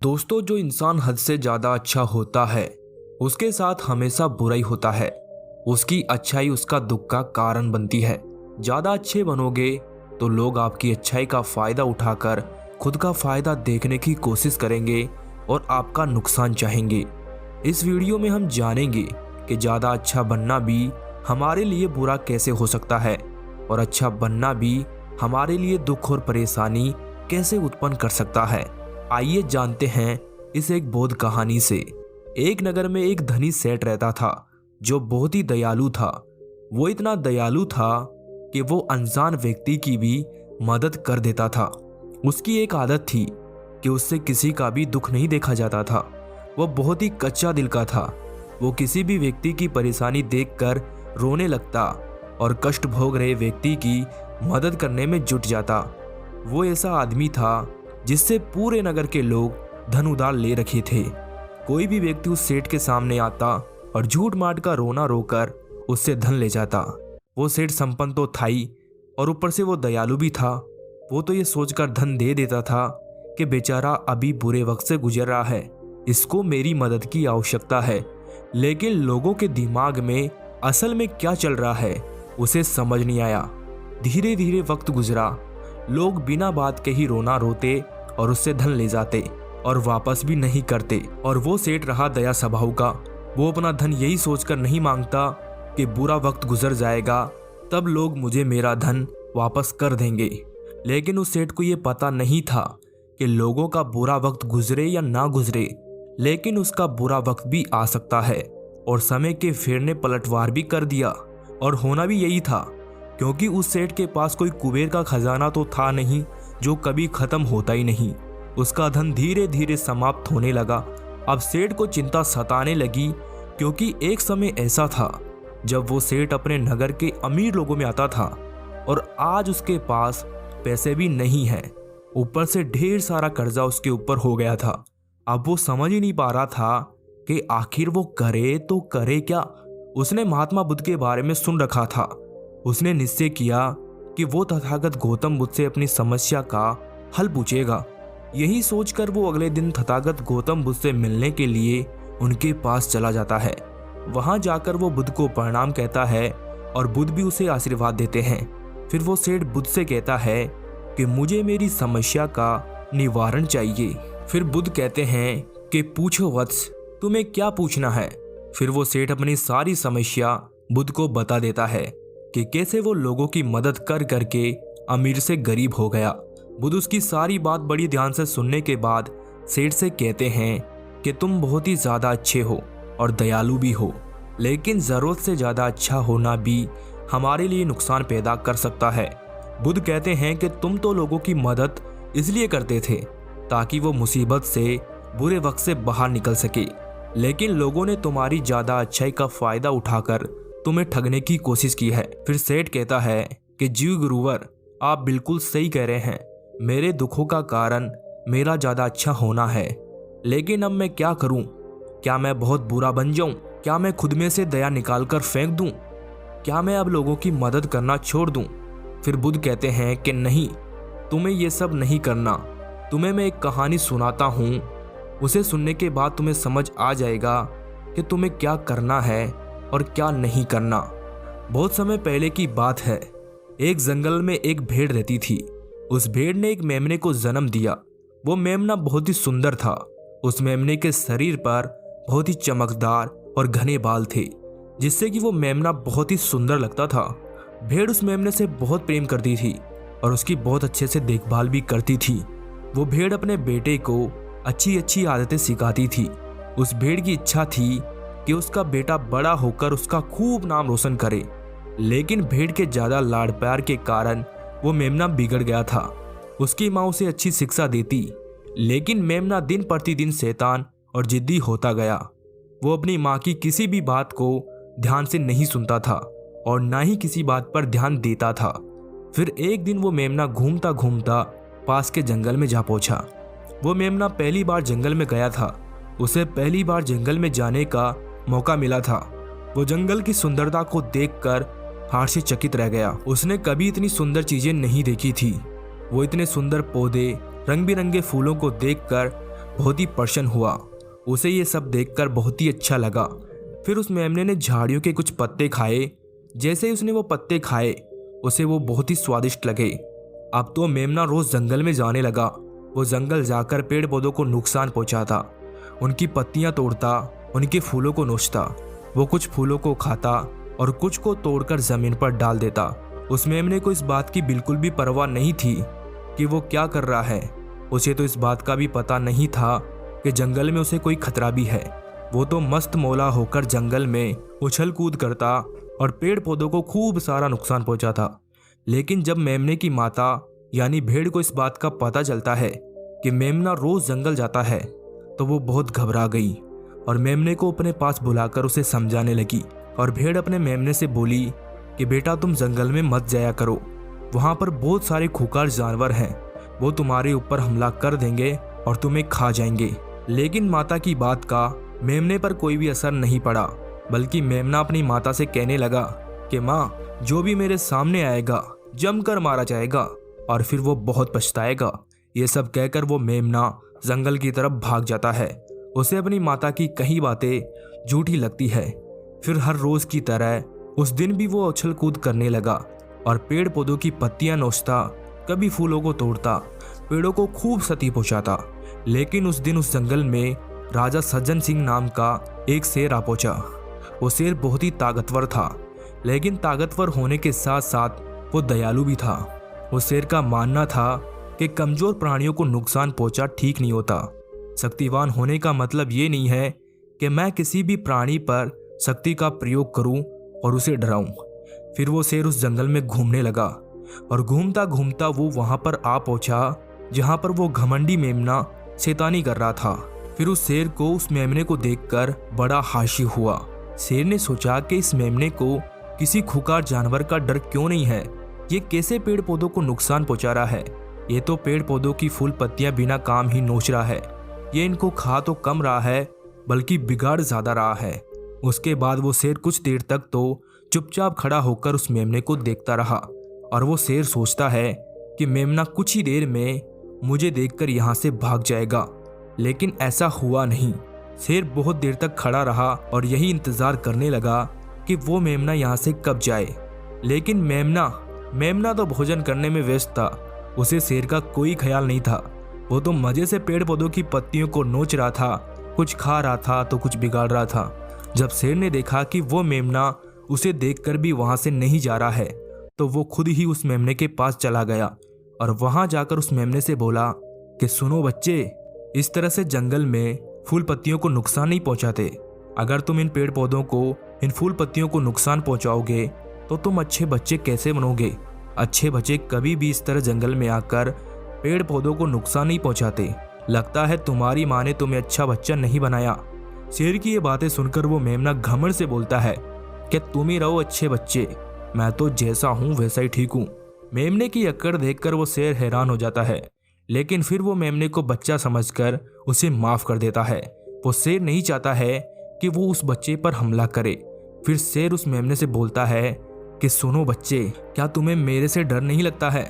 दोस्तों, जो इंसान हद से ज़्यादा अच्छा होता है उसके साथ हमेशा बुरा ही होता है। उसकी अच्छाई उसका दुख का कारण बनती है। ज़्यादा अच्छे बनोगे तो लोग आपकी अच्छाई का फ़ायदा उठाकर खुद का फ़ायदा देखने की कोशिश करेंगे और आपका नुकसान चाहेंगे। इस वीडियो में हम जानेंगे कि ज़्यादा अच्छा बनना भी हमारे लिए बुरा कैसे हो सकता है और अच्छा बनना भी हमारे लिए दुख और परेशानी कैसे उत्पन्न कर सकता है। आइए जानते हैं इस एक बोध कहानी से। एक नगर में एक धनी सेठ रहता था जो बहुत ही दयालु था। वो इतना दयालु था कि वो अनजान व्यक्ति की भी मदद कर देता था। उसकी एक आदत थी कि उससे किसी का भी दुख नहीं देखा जाता था। वो बहुत ही कच्चा दिल का था। वो किसी भी व्यक्ति की परेशानी देखकर रोने लगता और कष्ट भोग रहे व्यक्ति की मदद करने में जुट जाता। वो ऐसा आदमी था जिससे पूरे नगर के लोग धन उधार ले रखे थे। कोई भी व्यक्ति उस सेठ के सामने आता और झूठ माट का रोना रोकर उससे धन ले जाता। वो सेठ संपन्न तो था ही और ऊपर से वो दयालु भी था। वो तो ये सोचकर धन दे देता था कि बेचारा अभी बुरे वक्त से गुजर रहा है, इसको मेरी मदद की आवश्यकता है। लेकिन लोगों के दिमाग में असल में क्या चल रहा है उसे समझ नहीं आया। धीरे धीरे वक्त गुजरा। लोग बिना बात के ही रोना रोते और उससे धन ले जाते और वापस भी नहीं करते। और वो सेठ रहा दया स्वभाव का। वो अपना धन यही सोचकर नहीं मांगता कि बुरा वक्त गुजर जाएगा तब लोग मुझे मेरा धन वापस कर देंगे। लेकिन उस सेठ को ये पता नहीं था कि लोगों का बुरा वक्त गुजरे या ना गुजरे, लेकिन उसका बुरा वक्त भी आ सकता है। और समय के फेर ने पलटवार भी कर दिया। और होना भी यही था, क्योंकि उस सेठ के पास कोई कुबेर का खजाना तो था नहीं जो कभी खत्म होता ही नहीं। उसका धन धीरे धीरे समाप्त होने लगा। अब सेठ को चिंता सताने लगी, क्योंकि एक समय ऐसा था जब वो सेठ अपने नगर के अमीर लोगों में आता था और आज उसके पास पैसे भी नहीं है। ऊपर से ढेर सारा कर्जा उसके ऊपर हो गया था। अब वो समझ ही नहीं पा रहा था कि आखिर वो करे तो करे क्या। उसने महात्मा बुद्ध के बारे में सुन रखा था। उसने निश्चय किया कि वो तथागत गौतम बुद्ध से अपनी समस्या का हल पूछेगा। यही सोचकर वो अगले दिन तथागत गौतम बुद्ध से मिलने के लिए उनके पास चला जाता है। वहां जाकर वो बुद्ध को प्रणाम कहता है और बुद्ध भी उसे आशीर्वाद देते हैं। फिर वो सेठ बुद्ध से कहता है कि मुझे मेरी समस्या का निवारण चाहिए। फिर बुद्ध कहते हैं कि पूछो वत्स, तुम्हें क्या पूछना है। फिर वो सेठ अपनी सारी समस्या बुद्ध को बता देता है कि कैसे वो लोगों की मदद कर करके अमीर से गरीब हो गया। बुद्ध उसकी सारी बात बड़ी ध्यान से सुनने के बाद सेठ से कहते हैं कि तुम बहुत ही ज़्यादा अच्छे हो और दयालु भी हो, लेकिन ज़रूरत से ज़्यादा अच्छा होना भी हमारे लिए नुकसान पैदा कर सकता है। बुद्ध कहते हैं कि तुम तो लोगों की मदद इसलिए करते थे ताकि वो मुसीबत से, बुरे वक्त से बाहर निकल सके, लेकिन लोगों ने तुम्हारी ज़्यादा अच्छाई का फ़ायदा उठाकर तुम्हें ठगने की कोशिश की है। फिर सेठ कहता है कि जीव गुरुवर, आप बिल्कुल सही कह रहे हैं। मेरे दुखों का कारण मेरा ज़्यादा अच्छा होना है, लेकिन अब मैं क्या करूं? क्या मैं बहुत बुरा बन जाऊं? क्या मैं खुद में से दया निकाल कर फेंक दूं? क्या मैं अब लोगों की मदद करना छोड़ दूं? फिर बुद्ध कहते हैं कि नहीं, तुम्हें ये सब नहीं करना। तुम्हें मैं एक कहानी सुनाता हूँ, उसे सुनने के बाद तुम्हें समझ आ जाएगा कि तुम्हें क्या करना है और क्या नहीं करना। बहुत समय पहले की बात है। एक जंगल में एक भेड़ रहती थी। उस भेड़ ने एक मेमने को जन्म दिया। वो मेमना बहुत ही सुंदर था। उस मेमने के शरीर पर बहुत ही चमकदार और घने बाल थे, जिससे कि वो मेमना बहुत ही सुंदर लगता था। भेड़ उस मेमने से बहुत प्रेम करती थी और उसकी बहुत अच्छे से देखभाल भी करती थी। वो भेड़ अपने बेटे को अच्छी अच्छी आदतें सिखाती थी। उस भेड़ की इच्छा थी कि उसका बेटा बड़ा होकर उसका खूब नाम रोशन करे, लेकिन भेड़ के ज़्यादा लाड़ प्यार के कारण वो मेमना बिगड़ गया था। उसकी माँ उसे अच्छी शिक्षा देती, लेकिन मेमना दिन प्रतिदिन शैतान और जिद्दी होता गया। वो अपनी माँ की किसी भी बात को ध्यान से नहीं सुनता था और ना ही किसी बात पर ध्यान देता था। फिर एक दिन वो मेमना घूमता घूमता पास के जंगल में जा पहुंचा। वो मेमना पहली बार जंगल में गया था। उसे पहली बार जंगल में जाने का मौका मिला था। वो जंगल की सुंदरता को देखकर हार से चकित रह गया। उसने कभी इतनी सुंदर चीजें नहीं देखी थी। वो इतने सुंदर पौधे, रंग बिरंगे फूलों को देखकर बहुत ही प्रसन्न हुआ। उसे ये सब देखकर बहुत ही अच्छा लगा। फिर उस मेमने ने झाड़ियों के कुछ पत्ते खाए। जैसे ही उसने वो पत्ते खाए उसे वो बहुत ही स्वादिष्ट लगे। अब तो मेमना रोज जंगल में जाने लगा। वो जंगल जाकर पेड़ पौधों को नुकसान पहुंचाता, उनकी पत्तियां तोड़ता, उनके फूलों को नोचता। वो कुछ फूलों को खाता और कुछ को तोड़कर जमीन पर डाल देता। उस मेमने को इस बात की बिल्कुल भी परवाह नहीं थी कि वो क्या कर रहा है। उसे तो इस बात का भी पता नहीं था कि जंगल में उसे कोई खतरा भी है। वो तो मस्त मौला होकर जंगल में उछल कूद करता और पेड़ पौधों को खूब सारा नुकसान पहुंचाता। लेकिन जब मेमने की माता यानी भेड़ को इस बात का पता चलता है कि मेमना रोज जंगल जाता है तो वो बहुत घबरा गई और मेमने को अपने पास बुलाकर उसे समझाने लगी। और भेड़ अपने मेमने से बोली कि बेटा तुम जंगल में मत जाया करो, वहाँ पर बहुत सारे खूंखार जानवर हैं, वो तुम्हारे ऊपर हमला कर देंगे और तुम्हें खा जाएंगे। लेकिन माता की बात का मेमने पर कोई भी असर नहीं पड़ा, बल्कि मेमना अपनी माता से कहने लगा कि माँ, जो भी मेरे सामने आएगा जमकर मारा जाएगा और फिर वो बहुत पछताएगा। ये सब कहकर वो मेमना जंगल की तरफ भाग जाता है। उसे अपनी माता की कई बातें झूठी लगती है। फिर हर रोज की तरह उस दिन भी वो उछल कूद करने लगा और पेड़ पौधों की पत्तियां नोचता, कभी फूलों को तोड़ता, पेड़ों को खूब क्षति पहुंचाता। लेकिन उस दिन उस जंगल में राजा सज्जन सिंह नाम का एक शेर आ पहुंचा। वो शेर बहुत ही ताकतवर था, लेकिन ताकतवर होने के साथ साथ वो दयालु भी था। उस शेर का मानना था कि कमजोर प्राणियों को नुकसान पहुंचा ठीक नहीं होता। शक्तिवान होने का मतलब ये नहीं है कि मैं किसी भी प्राणी पर शक्ति का प्रयोग करूं और उसे डराऊं। फिर वो शेर उस जंगल में घूमने लगा और घूमता घूमता वो वहां पर आ पहुंचा जहां पर वो घमंडी मेमना शैतानी कर रहा था। फिर उस शेर को उस मेमने को देखकर बड़ा हाशिर हुआ। शेर ने सोचा कि इस मेमने को किसी खूंखार जानवर का डर क्यों नहीं है। ये कैसे पेड़ पौधों को नुकसान पहुंचा रहा है। ये तो पेड़ पौधों की फूल पत्तियां बिना काम ही नोच रहा है। ये इनको खा तो कम रहा है, बल्कि बिगाड़ ज्यादा रहा है। उसके बाद वो शेर कुछ देर तक तो चुपचाप खड़ा होकर उस मेमने को देखता रहा और वो शेर सोचता है कि मेमना कुछ ही देर में मुझे देखकर यहाँ से भाग जाएगा। लेकिन ऐसा हुआ नहीं। शेर बहुत देर तक खड़ा रहा और यही इंतजार करने लगा कि वो मेमना यहाँ से कब जाए। लेकिन मेमना तो भोजन करने में व्यस्त था। उसे शेर का कोई ख्याल नहीं था। वो तो मजे से पेड़ पौधों की पत्तियों को नोच रहा था, कुछ खा रहा था तो कुछ बिगाड़ रहा था। जब शेर ने देखा कि वो मेमना उसे देखकर भी वहां से नहीं जा रहा है, तो वो खुद ही उस मेमने के पास चला गया और वहां जाकर उस मेमने से बोला कि सुनो बच्चे, इस तरह से जंगल में फूल पत्तियों को नुकसान नहीं पहुंचाते। अगर तुम इन पेड़ पौधों को, इन फूल पत्तियों को नुकसान पहुंचाओगे तो तुम अच्छे बच्चे कैसे बनोगे। अच्छे बच्चे कभी भी इस तरह जंगल में आकर पेड़ पौधों को नुकसान नहीं पहुंचाते। लगता है तुम्हारी माँ ने तुम्हें अच्छा बच्चा नहीं बनाया। शेर की ये बातें सुनकर वो मेमना घमंड से बोलता है कि तुम ही रहो अच्छे बच्चे, मैं तो जैसा हूँ वैसा ही ठीक हूँ। मेमने की अक्कड़ देखकर वो शेर हैरान हो जाता है, लेकिन फिर वो मेमने को बच्चा समझकर उसे माफ कर देता है। वो शेर नहीं चाहता है कि वो उस बच्चे पर हमला करे। फिर शेर उस मेमने से बोलता है कि सुनो बच्चे, क्या तुम्हें मेरे से डर नहीं लगता है।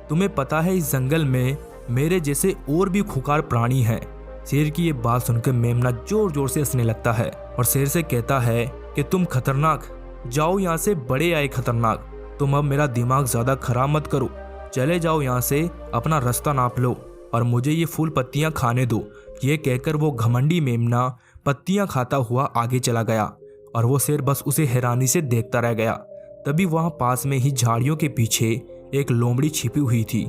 तुम्हें पता है इस जंगल में मेरे जैसे और भी खूंखार प्राणी हैं। शेर की ये बात सुनकर मेमना जोर जोर से हंसने लगता है और शेर से कहता है कि तुम खतरनाक, जाओ यहाँ से, बड़े आए खतरनाक। तुम अब मेरा दिमाग ज्यादा खराब मत करो, चले जाओ यहाँ से, अपना रास्ता नाप लो और मुझे ये फूल पत्तियां खाने दो। ये कहकर वो घमंडी मेमना पत्तियां खाता हुआ आगे चला गया और वो शेर बस उसे हैरानी से देखता रह गया। तभी वहां पास में ही झाड़ियों के पीछे एक लोमड़ी छिपी हुई थी।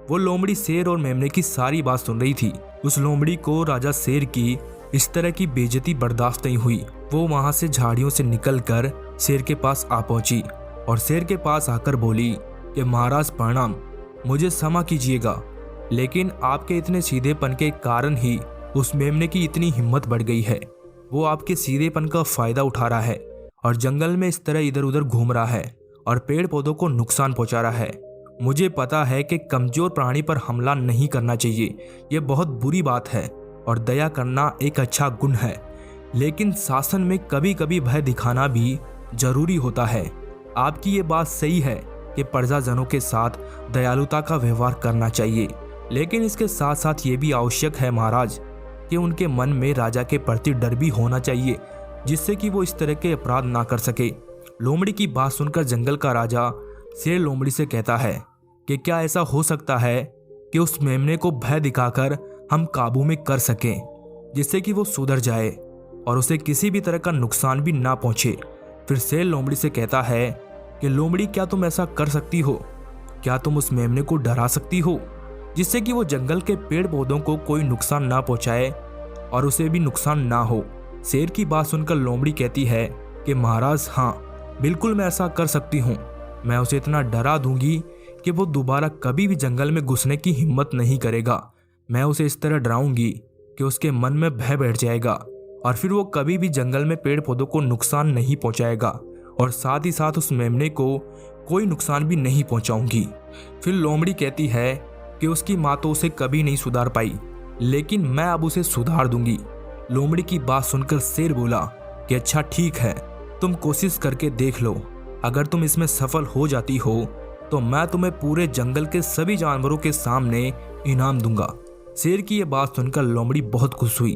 वो लोमड़ी शेर और मेमने की सारी बात सुन रही थी। उस लोमड़ी को राजा शेर की इस तरह की बेइज्जती बर्दाश्त नहीं हुई। वो वहां से झाड़ियों से निकलकर शेर के पास आ पहुंची और शेर के पास आकर बोली कि महाराज प्रणाम, मुझे क्षमा कीजिएगा, लेकिन आपके इतने सीधेपन के कारण ही उस मेमने की इतनी हिम्मत बढ़ गई है। वो आपके सीधेपन का फायदा उठा रहा है और जंगल में इस तरह इधर उधर घूम रहा है और पेड़ पौधों को नुकसान पहुंचा रहा है। मुझे पता है कि कमजोर प्राणी पर हमला नहीं करना चाहिए, ये बहुत बुरी बात है और दया करना एक अच्छा गुण है, लेकिन शासन में कभी कभी भय दिखाना भी जरूरी होता है। आपकी ये बात सही है कि प्रजाजनों के साथ दयालुता का व्यवहार करना चाहिए, लेकिन इसके साथ साथ ये भी आवश्यक है महाराज कि उनके मन में राजा के प्रति डर भी होना चाहिए, जिससे कि वो इस तरह के अपराध ना कर सके। लोमड़ी की बात सुनकर जंगल का राजा शेर लोमड़ी से कहता है कि क्या ऐसा हो सकता है कि उस मेमने को भय दिखाकर हम काबू में कर सकें, जिससे कि वो सुधर जाए और उसे किसी भी तरह का नुकसान भी ना पहुंचे। फिर शेर लोमड़ी से कहता है कि लोमड़ी, क्या तुम ऐसा कर सकती हो? क्या तुम उस मेमने को डरा सकती हो, जिससे कि वो जंगल के पेड़ पौधों को कोई नुकसान ना पहुंचाए और उसे भी नुकसान ना हो? शेर की बात सुनकर लोमड़ी कहती है कि महाराज, हाँ बिल्कुल मैं ऐसा कर सकती हूँ। मैं उसे इतना डरा दूंगी कि वो दोबारा कभी भी जंगल में घुसने की हिम्मत नहीं करेगा। मैं उसे इस तरह डराऊंगी कि उसके मन में भय बैठ जाएगा और फिर वो कभी भी जंगल में पेड़ पौधों को नुकसान नहीं पहुंचाएगा और साथ ही साथ उस मेमने को कोई नुकसान भी नहीं पहुंचाऊंगी। फिर लोमड़ी कहती है कि उसकी माँ तो उसे कभी नहीं सुधार पाई, लेकिन मैं अब उसे सुधार दूंगी। लोमड़ी की बात सुनकर शेर बोला कि अच्छा ठीक है, तुम कोशिश करके देख लो। अगर तुम इसमें सफल हो जाती हो तो मैं तुम्हें पूरे जंगल के सभी जानवरों के सामने इनाम दूंगा। शेर की यह बात सुनकर लोमड़ी बहुत खुश हुई।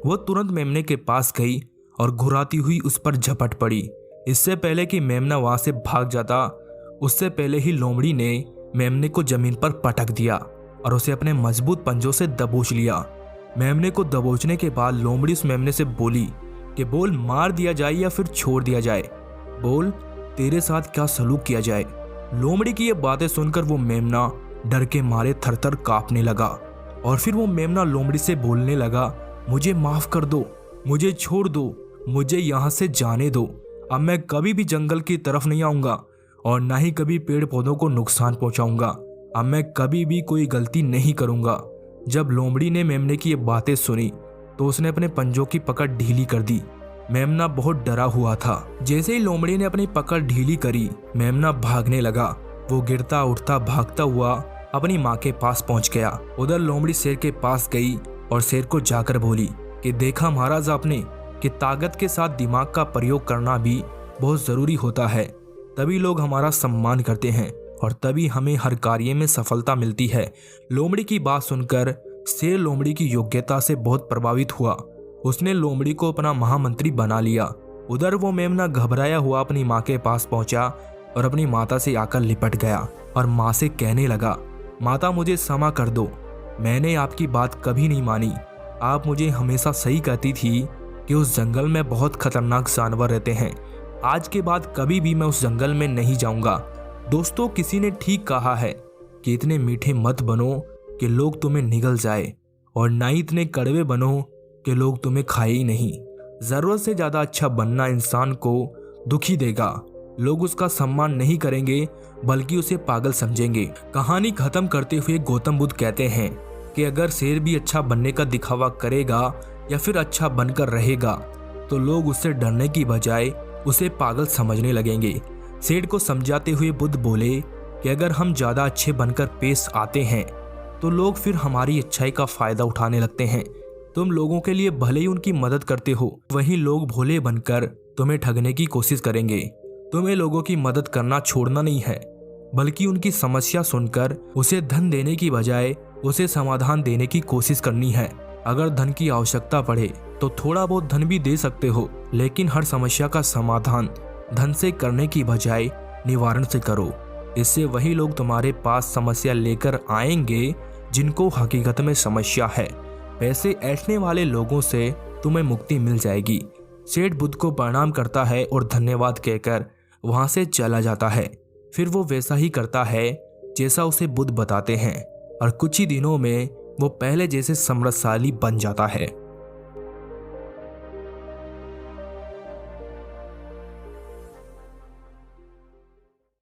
वो तुरंत मेमने के पास गई और घुराती हुई उस पर झपट पड़ी। इससे पहले कि मेमना वहां से भाग जाता, उससे पहले ही लोमड़ी ने मेमने को जमीन पर पटक दिया और उसे अपने मजबूत पंजों से दबोच लिया। मेमने को दबोचने के बाद लोमड़ी उस मेमने से बोली कि बोल, मार दिया जाए या फिर छोड़ दिया जाए? बोल, तेरे साथ क्या सलूक किया जाए? लोमड़ी की ये बातें सुनकर वो मेमना डर के मारे थरथर कांपने लगा और फिर वो मेमना लोमड़ी से बोलने लगा, मुझे माफ कर दो, मुझे छोड़ दो, मुझे यहाँ से जाने दो। अब मैं कभी भी जंगल की तरफ नहीं आऊंगा और ना ही कभी पेड़ पौधों को नुकसान पहुंचाऊंगा। अब मैं कभी भी कोई गलती नहीं करूंगा। जब लोमड़ी ने मेमने की ये बातें सुनी तो उसने अपने पंजों की पकड़ ढीली कर दी। मेमना बहुत डरा हुआ था। जैसे ही लोमड़ी ने अपनी पकड़ ढीली करी, मेमना भागने लगा। वो गिरता उठता भागता हुआ अपनी माँ के पास पहुंच गया। उधर लोमड़ी शेर के पास गई और शेर को जाकर बोली कि देखा महाराज आपने कि ताकत के साथ दिमाग का प्रयोग करना भी बहुत जरूरी होता है, तभी लोग हमारा सम्मान करते हैं और तभी हमें हर कार्य में सफलता मिलती है। लोमड़ी की बात सुनकर शेर लोमड़ी की योग्यता से बहुत प्रभावित हुआ। उसने लोमड़ी को अपना महामंत्री बना लिया। उधर वो मेमना घबराया हुआ अपनी माँ के पास पहुंचा और अपनी माता से आकर लिपट गया और माँ से कहने लगा, माता मुझे क्षमा कर दो, मैंने आपकी बात कभी नहीं मानी। आप मुझे हमेशा सही कहती थी कि उस जंगल में बहुत खतरनाक जानवर रहते हैं। आज के बाद कभी भी मैं उस जंगल में नहीं जाऊंगा। दोस्तों, किसी ने ठीक कहा है कि इतने मीठे मत बनो कि लोग तुम्हें निगल जाए और ना ही इतने कड़वे बनो कि लोग तुम्हें खाए ही नहीं। जरूरत से ज्यादा अच्छा बनना इंसान को दुखी देगा। लोग उसका सम्मान नहीं करेंगे बल्कि उसे पागल समझेंगे। कहानी खत्म करते हुए गौतम बुद्ध कहते हैं कि अगर शेर भी अच्छा बनने का दिखावा करेगा या फिर अच्छा बनकर रहेगा तो लोग उससे डरने की बजाय उसे पागल समझने लगेंगे। शेर को समझाते हुए बुद्ध बोले कि अगर हम ज्यादा अच्छे बनकर पेश आते हैं तो लोग फिर हमारी अच्छाई का फायदा उठाने लगते हैं। तुम लोगों के लिए भले ही उनकी मदद करते हो, वहीं लोग भोले बनकर तुम्हें ठगने की कोशिश करेंगे। तुम्हें लोगों की मदद करना छोड़ना नहीं है, बल्कि उनकी समस्या सुनकर उसे धन देने की बजाय उसे समाधान देने की कोशिश करनी है। अगर धन की आवश्यकता पड़े तो थोड़ा बहुत धन भी दे सकते हो, लेकिन हर समस्या का समाधान धन से करने की बजाय निवारण से करो। इससे वही लोग तुम्हारे पास समस्या लेकर आएंगे जिनको हकीकत में समस्या है। पैसे ऐंठने वाले लोगों से तुम्हें मुक्ति मिल जाएगी। सेठ बुद्ध को प्रणाम करता है और धन्यवाद कहकर वहां से चला जाता है। फिर वो वैसा ही करता है जैसा उसे बुद्ध बताते हैं और कुछ ही दिनों में वो पहले जैसे समृद्धशाली बन जाता है।